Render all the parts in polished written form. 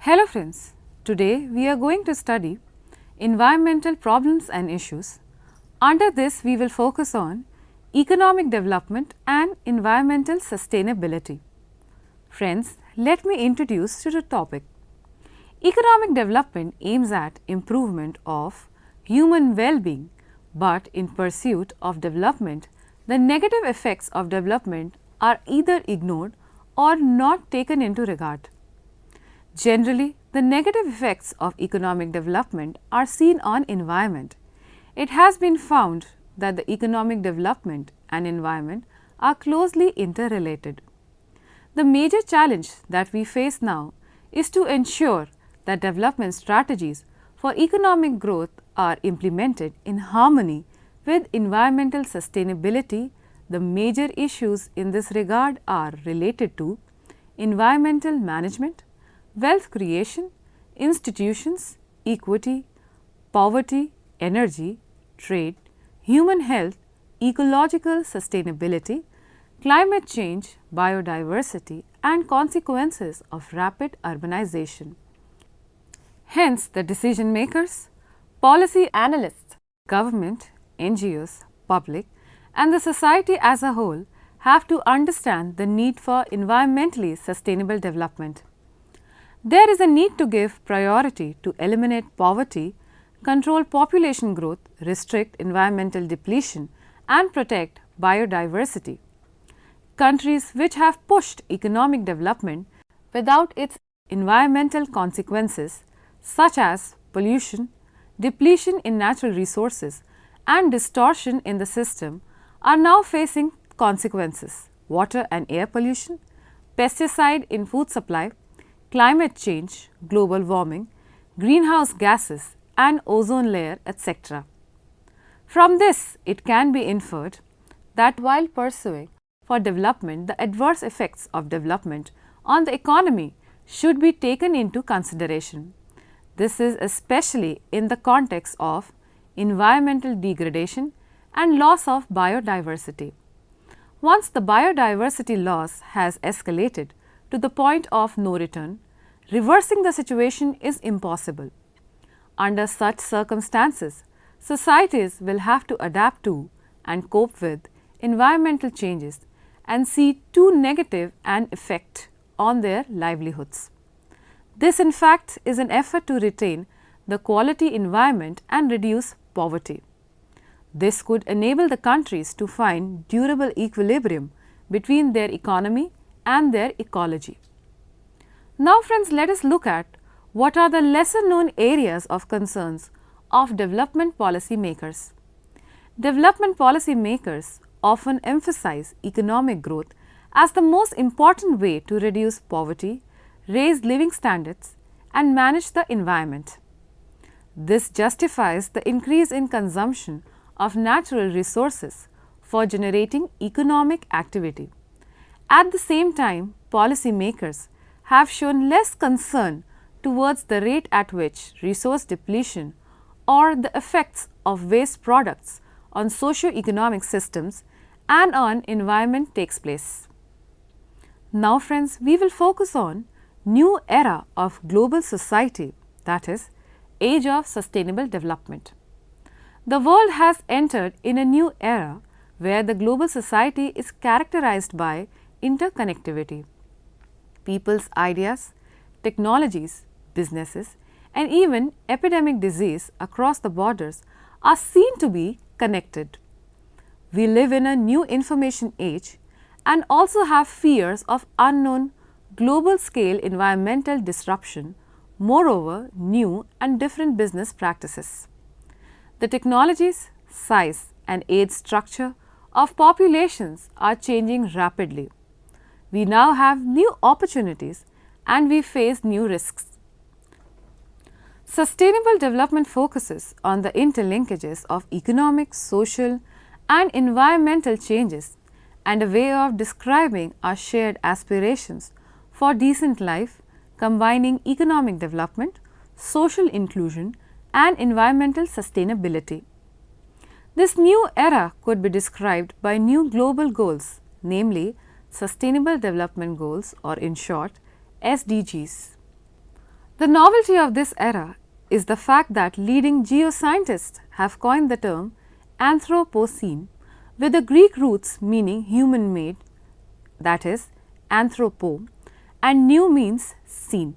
Hello friends, today we are going to study environmental problems and issues. Under this we will focus on economic development and environmental sustainability. Friends, let me introduce you to the topic. Economic development aims at improvement of human well-being, but in pursuit of development, the negative effects of development are either ignored or not taken into regard. Generally, the negative effects of economic development are seen on environment. It has been found that the economic development and environment are closely interrelated. The major challenge that we face now is to ensure that development strategies for economic growth are implemented in harmony with environmental sustainability. The major issues in this regard are related to environmental management, wealth creation, institutions, equity, poverty, energy, trade, human health, ecological sustainability, climate change, biodiversity and consequences of rapid urbanization. Hence, the decision makers, policy analysts, government, NGOs, public and the society as a whole have to understand the need for environmentally sustainable development. There is a need to give priority to eliminate poverty, control population growth, restrict environmental depletion and protect biodiversity. Countries which have pushed economic development without its environmental consequences such as pollution, depletion in natural resources and distortion in the system are now facing consequences: water and air pollution, pesticide in food supply, climate change, global warming, greenhouse gases and ozone layer, etc. From this, it can be inferred that while pursuing for development, the adverse effects of development on the economy should be taken into consideration. This is especially in the context of environmental degradation and loss of biodiversity. Once the biodiversity loss has escalated to the point of no return, reversing the situation is impossible. Under such circumstances, societies will have to adapt to and cope with environmental changes and see too negative an effect on their livelihoods. This in fact is an effort to retain the quality environment and reduce poverty. This could enable the countries to find durable equilibrium between their economy and their ecology. Now friends, let us look at what are the lesser known areas of concerns of development policy makers. Development policy makers often emphasize economic growth as the most important way to reduce poverty, raise living standards and manage the environment. This justifies the increase in consumption of natural resources for generating economic activity. At the same time, policy makers have shown less concern towards the rate at which resource depletion or the effects of waste products on socio-economic systems and on environment takes place. Now friends, we will focus on new era of global society, that is, age of sustainable development. The world has entered in a new era where the global society is characterized by interconnectivity. People's ideas, technologies, businesses and even epidemic disease across the borders are seen to be connected. We live in a new information age and also have fears of unknown global scale environmental disruption, moreover new and different business practices. The technologies, size and age structure of populations are changing rapidly. We now have new opportunities and we face new risks. Sustainable development focuses on the interlinkages of economic, social and environmental changes and a way of describing our shared aspirations for decent life, combining economic development, social inclusion and environmental sustainability. This new era could be described by new global goals, namely Sustainable Development Goals or in short SDGs. The novelty of this era is the fact that leading geoscientists have coined the term Anthropocene with the Greek roots meaning human made, that is, anthropo, and new means seen.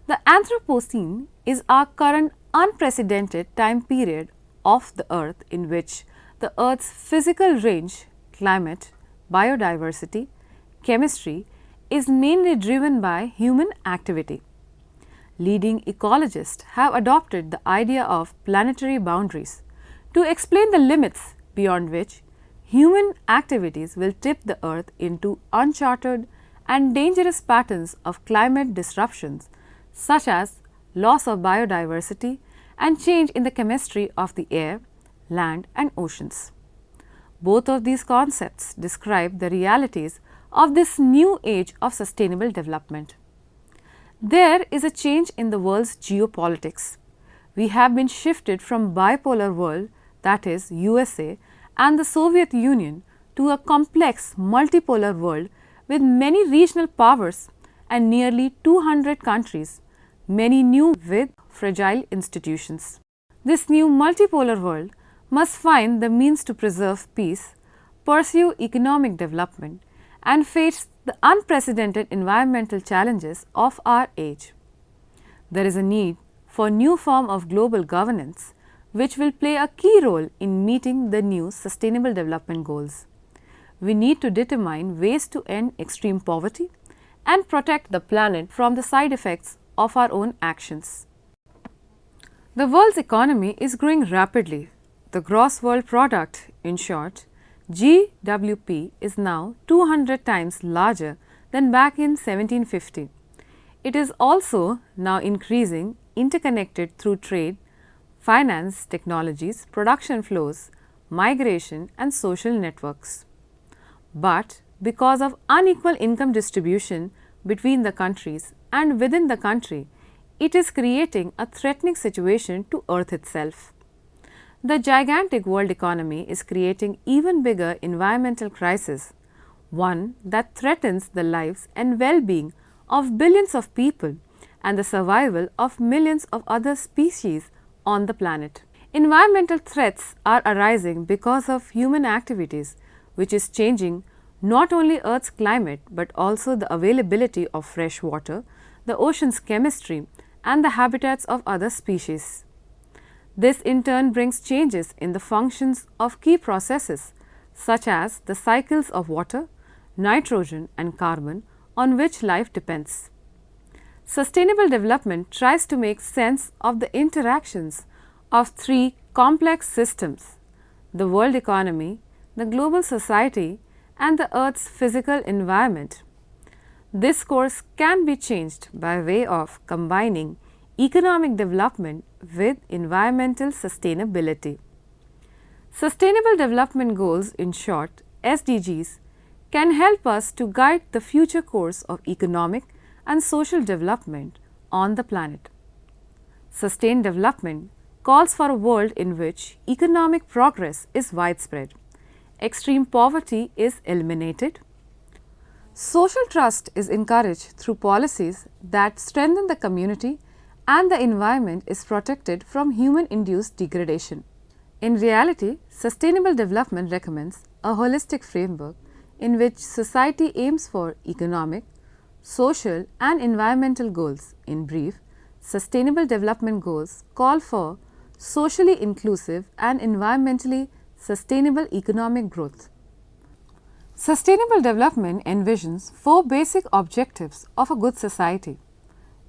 The Anthropocene is our current unprecedented time period of the earth in which the earth's physical range, climate, biodiversity, chemistry is mainly driven by human activity. Leading ecologists have adopted the idea of planetary boundaries to explain the limits beyond which human activities will tip the earth into uncharted and dangerous patterns of climate disruptions such as loss of biodiversity and change in the chemistry of the air, land and oceans. Both of these concepts describe the realities of this new age of sustainable development. There is a change in the world's geopolitics. We have been shifted from bipolar world, that is USA and the Soviet Union, to a complex multipolar world with many regional powers and nearly 200 countries, many new with fragile institutions. This new multipolar world must find the means to preserve peace, pursue economic development and face the unprecedented environmental challenges of our age. There is a need for new form of global governance which will play a key role in meeting the new Sustainable Development Goals. We need to determine ways to end extreme poverty and protect the planet from the side effects of our own actions. The world's economy is growing rapidly. The gross world product, in short, GWP, is now 200 times larger than back in 1750. It is also now increasing, interconnected through trade, finance, technologies, production flows, migration and social networks. But because of unequal income distribution between the countries and within the country, it is creating a threatening situation to Earth itself. The gigantic world economy is creating even bigger environmental crisis, one that threatens the lives and well-being of billions of people and the survival of millions of other species on the planet. Environmental threats are arising because of human activities, which is changing not only Earth's climate but also the availability of fresh water, the ocean's chemistry and the habitats of other species. This in turn brings changes in the functions of key processes such as the cycles of water, nitrogen and carbon on which life depends. Sustainable development tries to make sense of the interactions of three complex systems: the world economy, the global society and the Earth's physical environment. This course can be changed by way of combining economic development with environmental sustainability. Sustainable Development Goals, in short SDGs, can help us to guide the future course of economic and social development on the planet. Sustained development calls for a world in which economic progress is widespread, extreme poverty is eliminated, social trust is encouraged through policies that strengthen the community and the environment is protected from human-induced degradation. In reality, sustainable development recommends a holistic framework in which society aims for economic, social and environmental goals. In brief, Sustainable Development Goals call for socially inclusive and environmentally sustainable economic growth. Sustainable development envisions 4 basic objectives of a good society: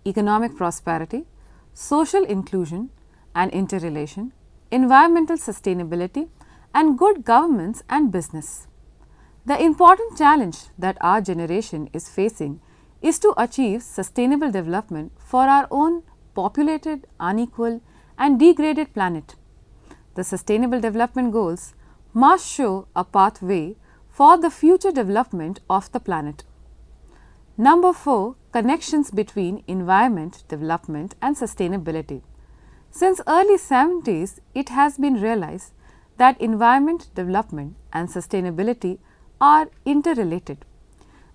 economic prosperity, social inclusion and interrelation, environmental sustainability and good governance and business. The important challenge that our generation is facing is to achieve sustainable development for our own populated, unequal and degraded planet. The Sustainable Development Goals must show a pathway for the future development of the planet. Number 4. Connections between environment, development and sustainability. Since early 70s, it has been realized that environment, development and sustainability are interrelated.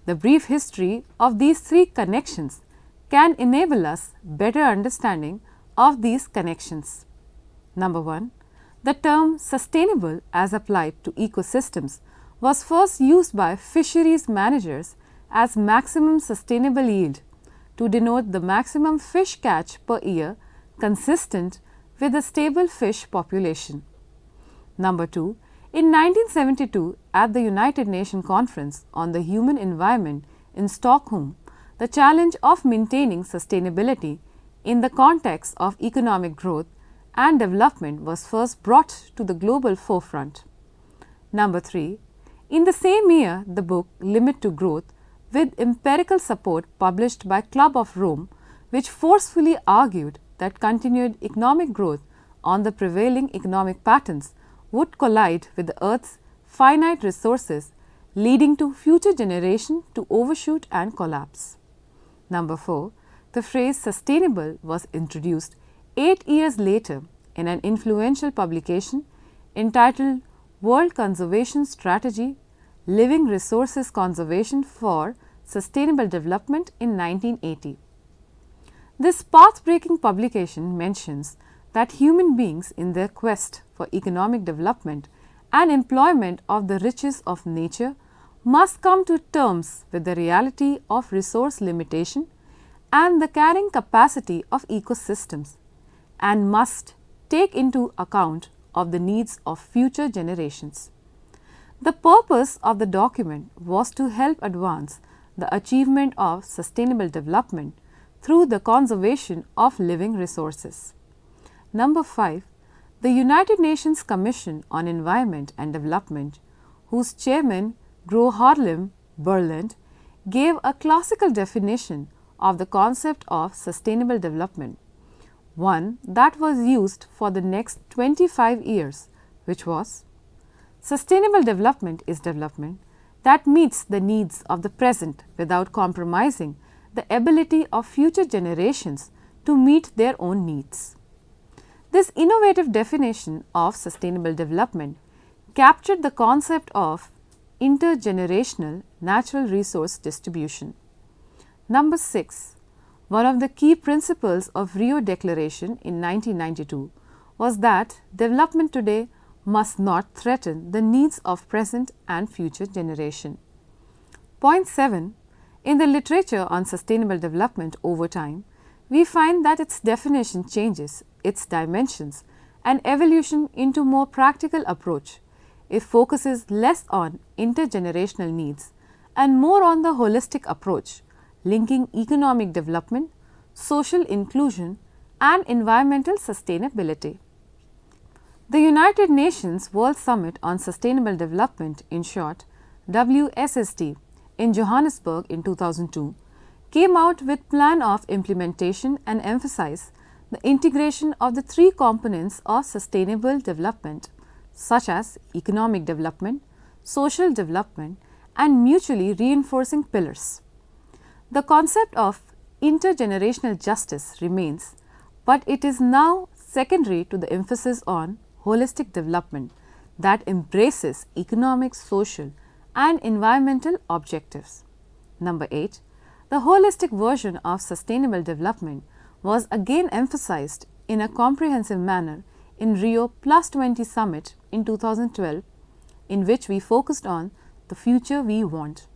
The brief history of these 3 connections can enable us better understanding of these connections. Number 1. The term sustainable as applied to ecosystems was first used by fisheries managers as maximum sustainable yield to denote the maximum fish catch per year consistent with a stable fish population. Number 2. In 1972, at the United Nations Conference on the Human Environment in Stockholm, the challenge of maintaining sustainability in the context of economic growth and development was first brought to the global forefront. Number 3. In the same year, the book Limit to Growth, with empirical support published by Club of Rome, which forcefully argued that continued economic growth on the prevailing economic patterns would collide with the Earth's finite resources, leading to future generation to overshoot and collapse. Number 4. The phrase sustainable was introduced 8 years later in an influential publication entitled World Conservation Strategy, Living Resources Conservation for Sustainable Development in 1980. This path-breaking publication mentions that human beings in their quest for economic development and employment of the riches of nature must come to terms with the reality of resource limitation and the carrying capacity of ecosystems, and must take into account of the needs of future generations. The purpose of the document was to help advance the achievement of sustainable development through the conservation of living resources. Number 5. The United Nations Commission on Environment and Development, whose chairman Gro Harlem Brundtland gave a classical definition of the concept of sustainable development, one that was used for the next 25 years, which was: sustainable development is development that meets the needs of the present without compromising the ability of future generations to meet their own needs. This innovative definition of sustainable development captured the concept of intergenerational natural resource distribution. Number 6. One of the key principles of Rio Declaration in 1992 was that development today must not threaten the needs of present and future generation. Point 7. In the literature on sustainable development over time, we find that its definition changes its dimensions and evolution into more practical approach. It focuses less on intergenerational needs and more on the holistic approach, linking economic development, social inclusion, and environmental sustainability. The United Nations World Summit on Sustainable Development, in short WSSD, in Johannesburg in 2002, came out with plan of implementation and emphasized the integration of the 3 components of sustainable development, such as economic development, social development, and mutually reinforcing pillars. The concept of intergenerational justice remains, but it is now secondary to the emphasis on holistic development that embraces economic, social, and environmental objectives. Number 8. The holistic version of sustainable development was again emphasized in a comprehensive manner in Rio +20 Summit in 2012, in which we focused on the future we want,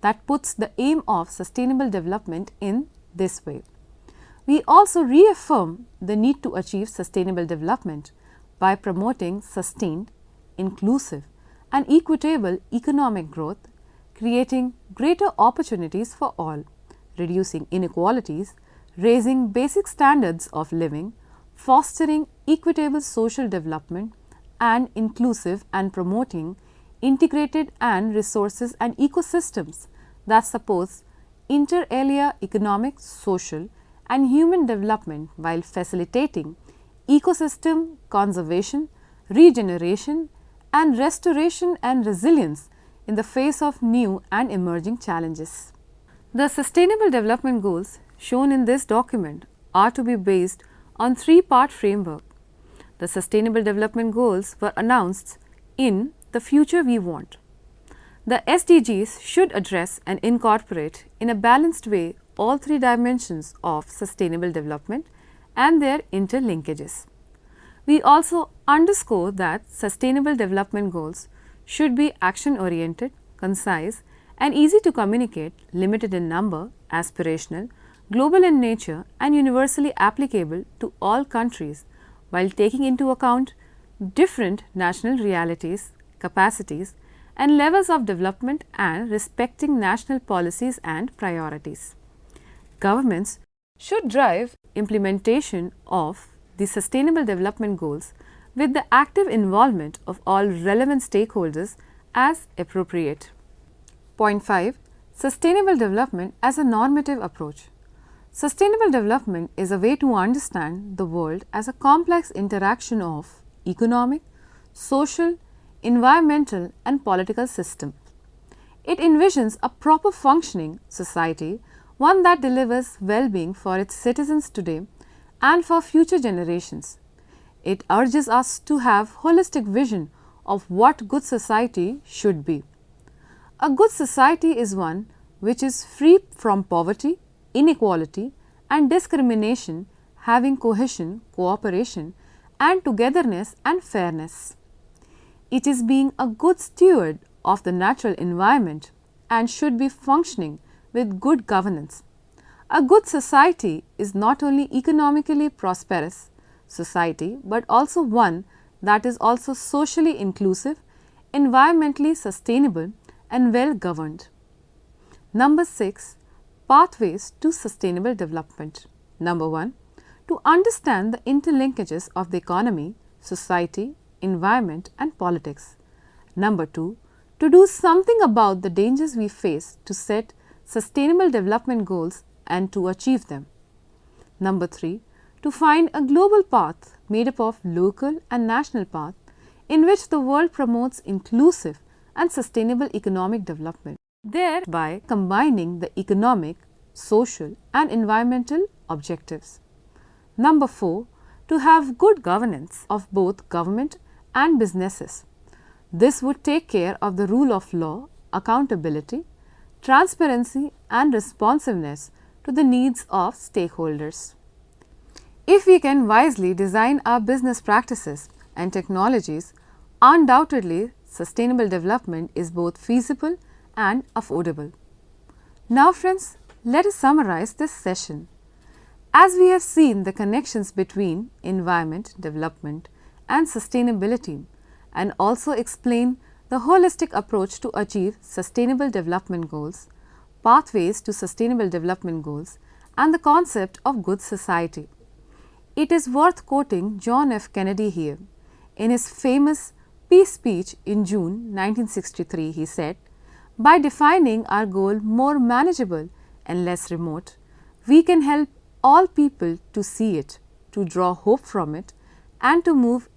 that puts the aim of sustainable development in this way. We also reaffirm the need to achieve sustainable development by promoting sustained, inclusive, and equitable economic growth, creating greater opportunities for all, reducing inequalities, raising basic standards of living, fostering equitable social development, and inclusive and promoting integrated and resources and ecosystems that supports inter alia economic, social, and human development while facilitating ecosystem conservation, regeneration, and restoration and resilience in the face of new and emerging challenges. The Sustainable Development Goals shown in this document are to be based on 3-part framework. The Sustainable Development Goals were announced in The Future We Want. The SDGs should address and incorporate in a balanced way all three dimensions of sustainable development and their interlinkages. We also underscore that sustainable development goals should be action-oriented, concise, and easy to communicate, limited in number, aspirational, global in nature, and universally applicable to all countries, while taking into account different national realities, capacities, and levels of development and respecting national policies and priorities. Governments should drive implementation of the Sustainable Development Goals with the active involvement of all relevant stakeholders as appropriate. Point 5. Sustainable development as a normative approach. Sustainable development is a way to understand the world as a complex interaction of economic, social, environmental and political system. It envisions a proper functioning society, one that delivers well-being for its citizens today and for future generations. It urges us to have holistic vision of what good society should be. A good society is one which is free from poverty, inequality and discrimination, having cohesion, cooperation and togetherness and fairness. It is being a good steward of the natural environment and should be functioning with good governance. A good society is not only economically prosperous society but also one that is also socially inclusive, environmentally sustainable and well governed. Number 6. Pathways to sustainable development. Number 1. To understand the interlinkages of the economy, society, environment and politics. Number 2. To do something about the dangers we face to set sustainable development goals and to achieve them. Number 3. To find a global path made up of local and national paths in which the world promotes inclusive and sustainable economic development, thereby combining the economic, social and environmental objectives. Number 4. To have good governance of both government and businesses. This would take care of the rule of law, accountability, transparency and responsiveness to the needs of stakeholders. If we can wisely design our business practices and technologies, undoubtedly sustainable development is both feasible and affordable. Now friends, let us summarize this session. As we have seen the connections between environment, development and sustainability and also explain the holistic approach to achieve sustainable development goals, pathways to sustainable development goals and the concept of good society. It is worth quoting John F. Kennedy here. In his famous peace speech in June 1963, he said, "By defining our goal more manageable and less remote, we can help all people to see it, to draw hope from it and to move